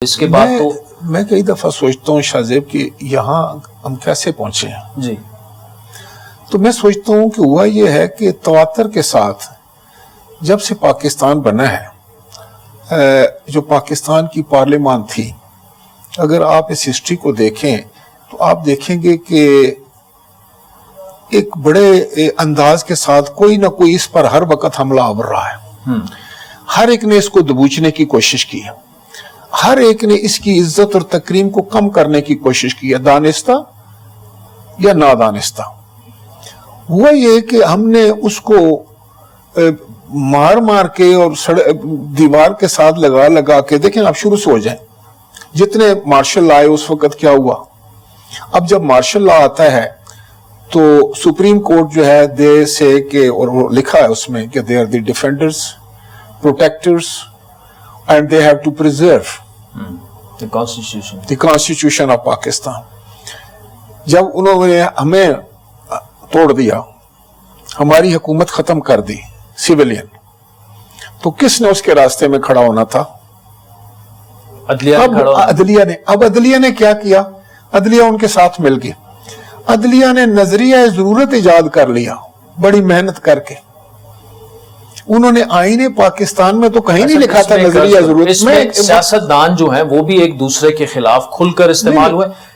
اس کے بعد تو میں کئی دفعہ سوچتا ہوں شاہ زیب کہ یہاں ہم کیسے پہنچے ہیں جی، تو میں سوچتا ہوں کہ ہوا یہ ہے کہ تواتر کے ساتھ جب سے پاکستان بنا ہے، جو پاکستان کی پارلیمان تھی، اگر آپ اس ہسٹری کو دیکھیں تو آپ دیکھیں گے کہ ایک بڑے انداز کے ساتھ کوئی نہ کوئی اس پر ہر وقت حملہ آور رہا ہے. ہر ایک نے اس کو دبوچنے کی کوشش کی ہے، ہر ایک نے اس کی عزت اور تکریم کو کم کرنے کی کوشش کی ہے، دانستہ یا نادانستہ. ہوا یہ کہ ہم نے اس کو مار مار کے اور دیوار کے ساتھ لگا کے، دیکھیں آپ شروع سے ہو جائیں، جتنے مارشل لا آئے اس وقت کیا ہوا. اب جب مارشل لا آتا ہے تو سپریم کورٹ جو ہے دے سے کہ، اور وہ لکھا ہے اس میں کہ they are the defenders, protectors and they have to preserve the constitution of Pakistan. جب انہوں نے ہمیں توڑ دیا، ہماری حکومت ختم کر دی سیویلین، تو کس نے اس کے راستے میں کھڑا ہونا تھا؟ عدلیہ نے. اب عدلیہ نے کیا کیا؟ عدلیہ ان کے ساتھ مل گئی. عدلیہ نے نظریہ ضرورت ایجاد کر لیا بڑی محنت کر کے. انہوں نے آئین پاکستان میں تو کہیں نہیں لکھا تھا نظریہ ضرورت. اس میں سیاستدان جو ہیں وہ بھی ایک دوسرے کے خلاف کھل کر استعمال ہوئے.